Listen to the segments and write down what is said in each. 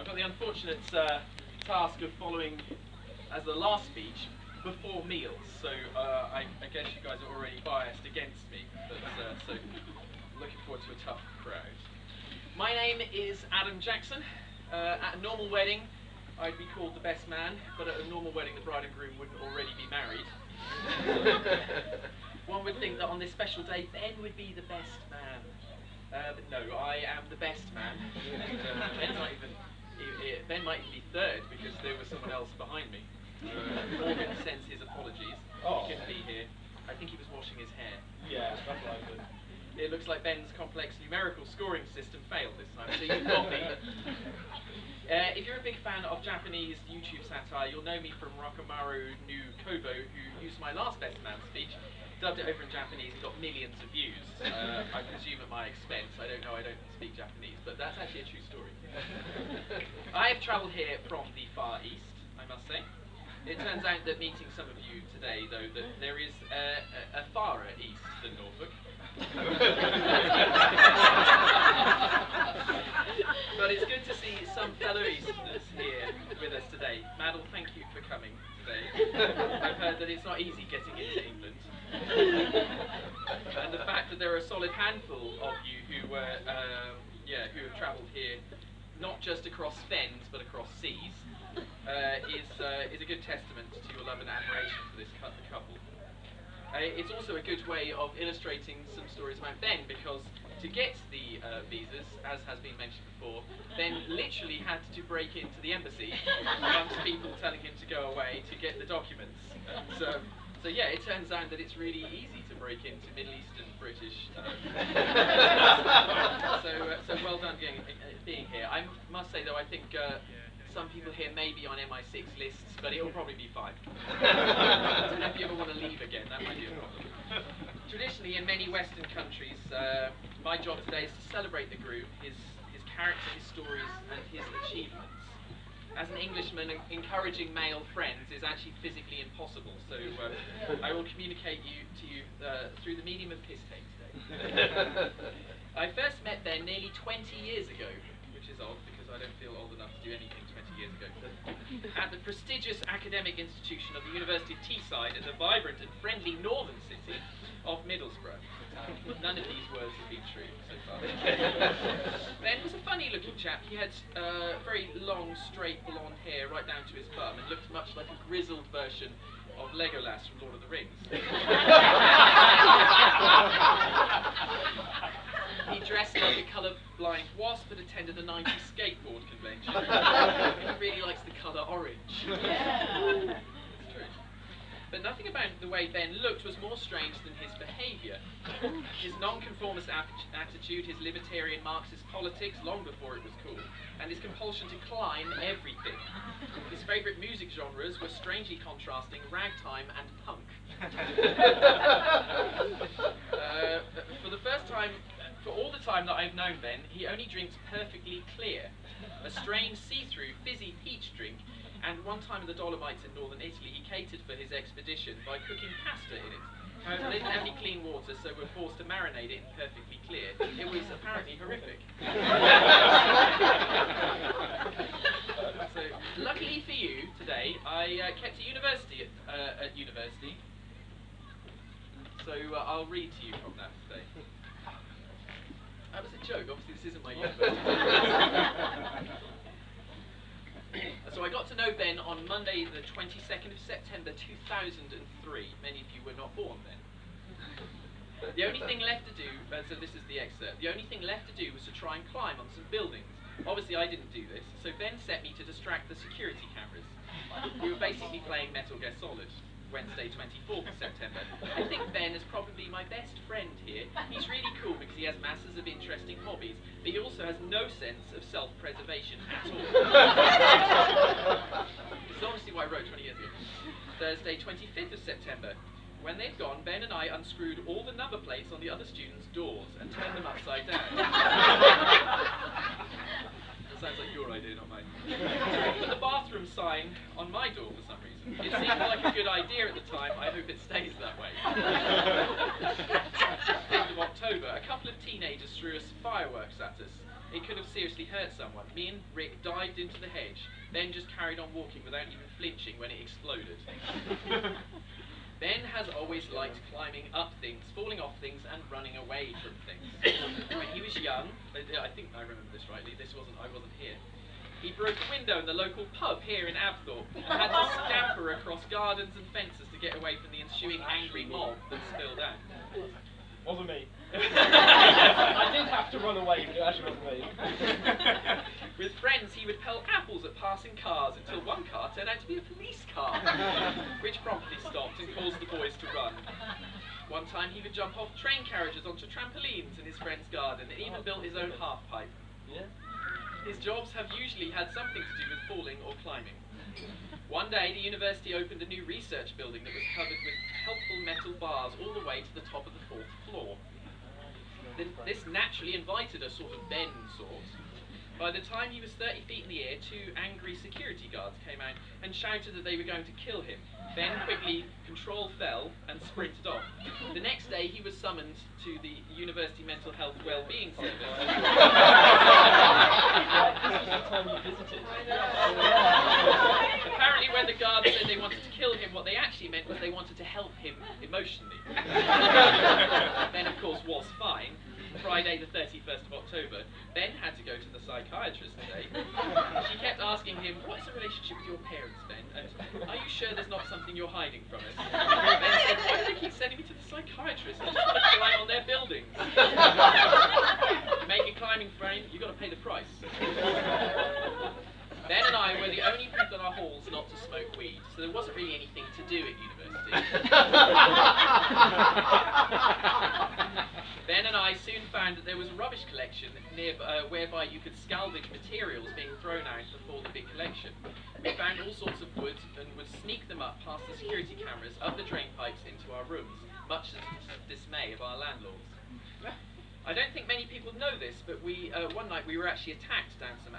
got the unfortunate task of following as the last speech before meals, so I guess you guys are already biased against me, but so looking forward to a tough crowd. My name is Adam Jackson. At a normal wedding, I'd be called the best man, but at a normal wedding, the bride and groom wouldn't already be married. One would think that on this special day, Ben would be the best man. But no, I am the best man. Ben might even be third because there was someone else behind me. Morgan sends his apologies. Oh. He couldn't be here. I think he was washing his hair. Yeah, that's likely. It looks like Ben's complex numerical scoring system failed this time, so you've got me. If you're a big fan of Japanese YouTube satire, you'll know me from Rokomaru no Kobo, who used my last Best Man speech, dubbed it over in Japanese and got millions of views. I presume at my expense. I don't know, I don't speak Japanese, but that's actually a true story. I have travelled here from the Far East, I must say. It turns out that meeting some of you today, though, that there is a farer east than Norfolk. But it's good to see some fellow Easterners here with us today. Madel, thank you for coming today. I've heard that it's not easy getting into England. And the fact that there are a solid handful of you who have travelled here, not just across fens but across seas, is a good testament to your love and admiration for this couple. It's also a good way of illustrating some stories about Ben, because to get the visas, as has been mentioned before, Ben literally had to break into the embassy amongst people telling him to go away to get the documents. So yeah, it turns out that it's really easy to break into Middle Eastern British. So well done being here. I must say though, I think some people here may be on MI6 lists, but it'll probably be fine. I don't know if you ever want to leave again, that might be a problem. Traditionally, in many Western countries, my job today is to celebrate the groom, his character, his stories, and his achievements. As an Englishman, encouraging male friends is actually physically impossible, so I will communicate to you through the medium of piss take today. I first met Ben nearly 20 years ago, which is odd because I don't feel old enough to do anything 20 years ago, at the prestigious academic institution of the University of Teesside in the vibrant and friendly northern city of Middlesbrough. None of these words have been true so far. Ben was a funny-looking chap. He had very long, straight blonde hair right down to his bum and looked much like a grizzled version of Legolas from Lord of the Rings. He dressed like a colour-blind wasp that attended a 90s skateboard convention. He really likes the colour orange. Yeah. It's true. But nothing about the way Ben looked was more strange than his behaviour. His nonconformist attitude, his libertarian Marxist politics, long before it was cool, and his compulsion to climb everything. His favourite music genres were strangely contrasting ragtime and punk. For all the time that I've known Ben, he only drinks perfectly clear, a strange see-through fizzy peach drink, and one time in the Dolomites in northern Italy he catered for his expedition by cooking pasta in it. However, they didn't have any clean water, so were forced to marinate it in perfectly clear. It was apparently horrific. So, luckily for you, today, I kept a university at university, so I'll read to you from that today. That was a joke, obviously this isn't my university. So I got to know Ben on Monday the 22nd of September 2003. Many of you were not born then. The only thing left to do, so this is the excerpt, the only thing left to do was to try and climb on some buildings. Obviously I didn't do this, so Ben set me to distract the security cameras. We were basically playing Metal Gear Solid. Wednesday 24th of September. I think Ben is probably my best friend here. He's really cool because he has masses of interesting hobbies, but he also has no sense of self-preservation at all. This is honestly what I wrote 20 years ago. Thursday 25th of September. When they'd gone, Ben and I unscrewed all the number plates on the other students' doors and turned them upside down. That sounds like your idea, not mine. Put the bathroom sign on my door for some reason. It seemed like a good idea at the time. I hope it stays that way. 5th of October, a couple of teenagers threw us fireworks at us. It could have seriously hurt someone. Me and Rick dived into the hedge, Ben just carried on walking without even flinching when it exploded. Ben has always liked climbing up things, falling off things, and running away from things. When he was young, I think I remember this rightly, I wasn't here. He broke a window in the local pub here in Abthorpe and had to scamper across gardens and fences to get away from the ensuing angry mob that spilled out. Wasn't me. I did have to run away, but it actually wasn't me. With friends, he would pelt apples at passing cars until one car turned out to be a police car, which promptly stopped and caused the boys to run. One time he would jump off train carriages onto trampolines in his friend's garden and even built his own half pipe. Yeah. His jobs have usually had something to do with falling or climbing. One day, the university opened a new research building that was covered with helpful metal bars all the way to the top of the 4th floor. This naturally invited a sort of Ben sort. By the time he was 30 feet in the air, 2 angry security guards came out and shouted that they were going to kill him. Ben quickly control fell and sprinted off. The next day, he was summoned to the University Mental Health Wellbeing Service. Apparently, when the guards said they wanted to kill him, what they actually meant was they wanted to help him emotionally. Ben, of course, was fine. Friday the 31st of October, Ben had to go to the psychiatrist today. She kept asking him, "What is the relationship with your parents, Ben? And are you sure there's not something you're hiding from us?" Ben said, "Why do they keep sending me to the psychiatrist? I just want to climb on their buildings." To make a climbing frame, you've got to pay the price. Ben and I were the only people in our halls not to smoke weed, so there wasn't really anything to do at university. Ben and I soon found that there was a rubbish collection nearby, whereby you could salvage materials being thrown out before the big collection. We found all sorts of wood and would sneak them up past the security cameras, up the drain pipes into our rooms, much to the dismay of our landlords. I don't think many people know this, but one night we were actually attacked down an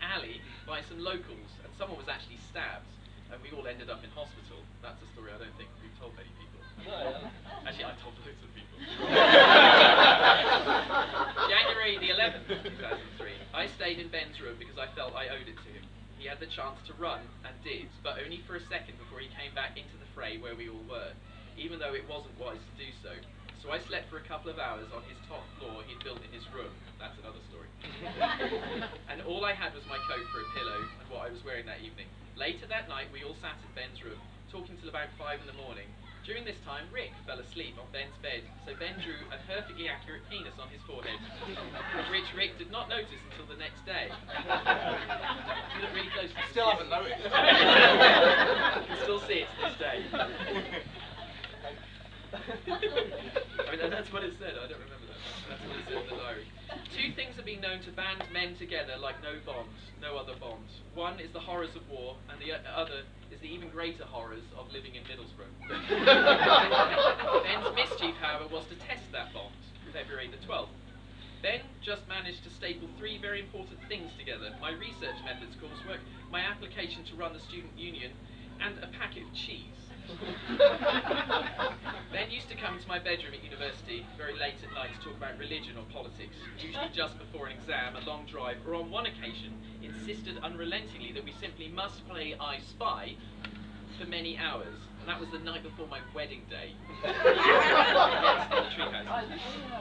alley by some locals, and someone was actually stabbed, and we all ended up in hospital. That's a story I don't think we've told many people. Actually, I told loads of people. January the 11th, 2003. I stayed in Ben's room because I felt I owed it to him. He had the chance to run, and did, but only for a second before he came back into the fray where we all were, even though it wasn't wise to do so. So I slept for a couple of hours on his top floor he'd built in his room. That's another story. And all I had was my coat for a pillow and what I was wearing that evening. Later that night, we all sat in Ben's room, talking till about 5 in the morning. During this time, Rick fell asleep on Ben's bed, so Ben drew a perfectly accurate penis on his forehead, which Rick did not notice until the next day. You look really close. Still haven't noticed. You can still see it to this day. I mean, that's what it said. I don't remember that. That's what it said in the diary. 2 things have been known to band men together like no other bond. One is the horrors of war, and the other is the even greater horrors of living in Middlesbrough. Ben's mischief, however, was to test that bond, February the 12th. Ben just managed to staple 3 very important things together: my research methods coursework, my application to run the student union, and a packet of cheese. Ben used to come into my bedroom at university very late at night to talk about religion or politics, usually just before an exam, a long drive, or on one occasion insisted unrelentingly that we simply must play I Spy for many hours, and that was the night before my wedding day. Yes, in the treehouse.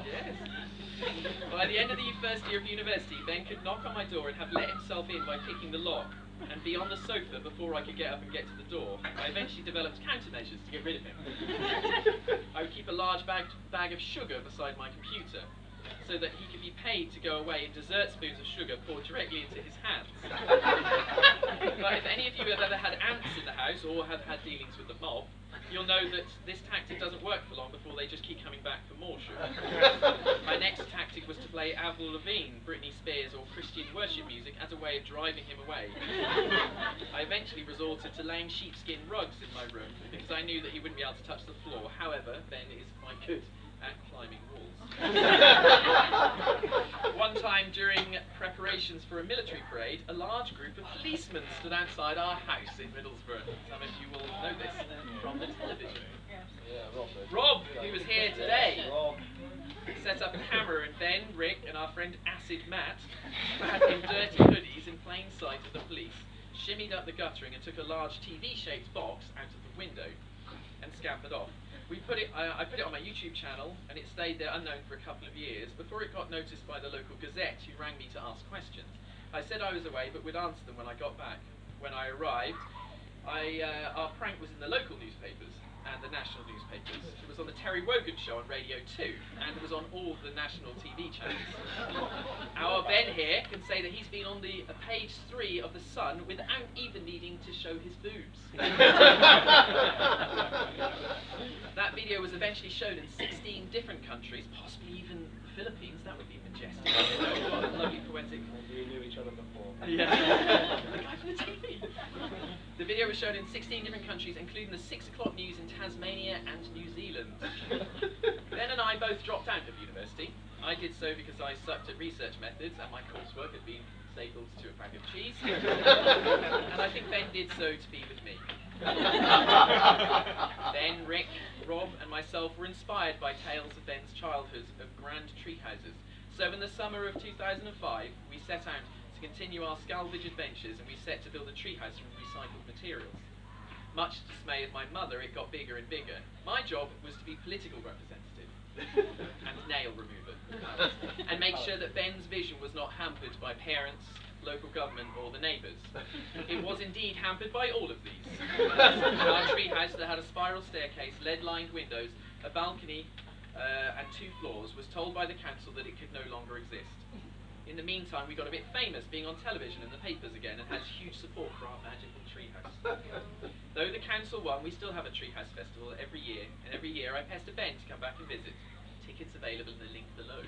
Yes. By the end of the first year of university, Ben could knock on my door and have let himself in by picking the lock, and be on the sofa before I could get up and get to the door. I eventually developed countermeasures to get rid of him. I would keep a large bag of sugar beside my computer, so that he could be paid to go away and dessert spoons of sugar poured directly into his hands. But if any of you have ever had ants in the house, or have had dealings with the mob, you'll know that this tactic doesn't work for long before they just keep coming back for more sugar. My next tactic was to play Avril Lavigne, Britney Spears, or Christian worship music as a way of driving him away. I eventually resorted to laying sheepskin rugs in my room because I knew that he wouldn't be able to touch the floor. However, Ben is quite good at climbing walls. One time during preparations for a military parade, a large group of policemen stood outside our house in Middlesbrough. Some of you will know this from the television. Yeah, Rob. Rob, who was here today. Rob. set up a camera, and Ben, Rick, and our friend Acid Matt, in dirty hoodies in plain sight of the police, shimmied up the guttering and took a large TV-shaped box out of the window and scampered off. I put it on my YouTube channel, and it stayed there unknown for a couple of years before it got noticed by the local Gazette, who rang me to ask questions. I said I was away, but would answer them when I got back. When I arrived, our prank was in the local newspapers and the national newspapers. It was on the Terry Wogan show on Radio 2, and it was on all the national TV channels. Our Ben here can say that he's been on the page 3 of The Sun without even needing to show his boobs. That video was eventually shown in 16 different countries, possibly even the Philippines. That would be majestic. What a lovely poetic. We knew each other before. Yeah. The guy from the TV. The video was shown in 16 different countries, including the 6 o'clock news in Tasmania and New Zealand. Ben and I both dropped out of university. I did so because I sucked at research methods and my coursework had been stapled to a bag of cheese. And I think Ben did so to be with me. Ben, Rick, Rob and myself were inspired by tales of Ben's childhood of grand tree houses. So in the summer of 2005, we set out to continue our salvage adventures, and we set to build a treehouse from recycled materials. Much to the dismay of my mother, it got bigger and bigger. My job was to be political representative and nail remover, and make sure that Ben's vision was not hampered by parents, local government or the neighbours. It was indeed hampered by all of these. Our treehouse that had a spiral staircase, lead-lined windows, a balcony and 2 floors was told by the council that it could no longer exist. In the meantime, we got a bit famous, being on television and the papers again, and had huge support for our magical treehouse. Though the council won, we still have a treehouse festival every year, and every year I pester Ben to come back and visit. Tickets available in the link below.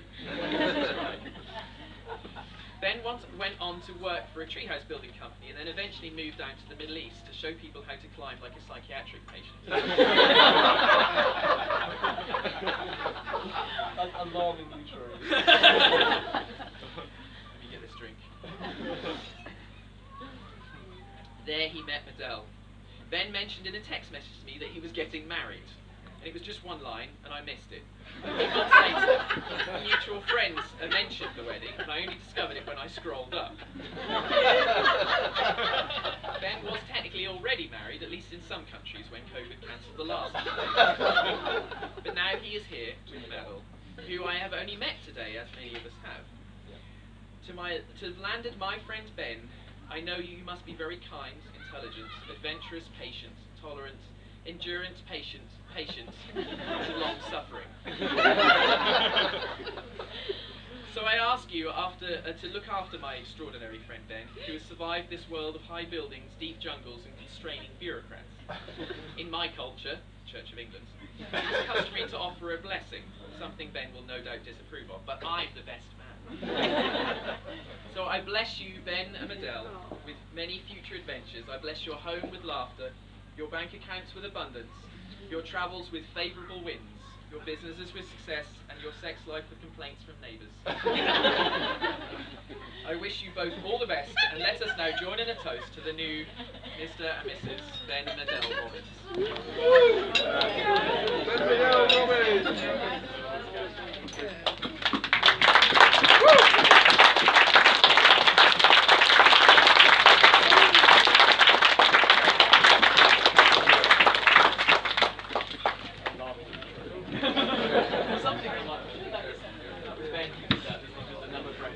Ben once went on to work for a treehouse building company, and then eventually moved out to the Middle East to show people how to climb like a psychiatric patient. Alarmingly true. Let me get this drink. There he met Adele. Ben mentioned in a text message to me that he was getting married. And it was just one line, and I missed it. A few months later, mutual friends mentioned the wedding, and I only discovered it when I scrolled up. Ben was technically already married, at least in some countries, when COVID cancelled the last day. But now he is here with Mabel, who I have only met today, as many of us have. To have landed my friend Ben, I know you must be very kind, intelligent, adventurous, patient, tolerant, endurant, patient, and long-suffering. So I ask you to look after my extraordinary friend Ben, who has survived this world of high buildings, deep jungles, and constraining bureaucrats. In my culture, Church of England, it's customary to offer a blessing, something Ben will no doubt disapprove of, but I'm the best man. So I bless you, Ben and Adele, with many future adventures. I bless your home with laughter, your bank accounts with abundance, your travels with favourable winds, your businesses with success, and your sex life with complaints from neighbours. I wish you both all the best, and let us now join in a toast to the new Mr. and Mrs. Ben and Adele Robbins.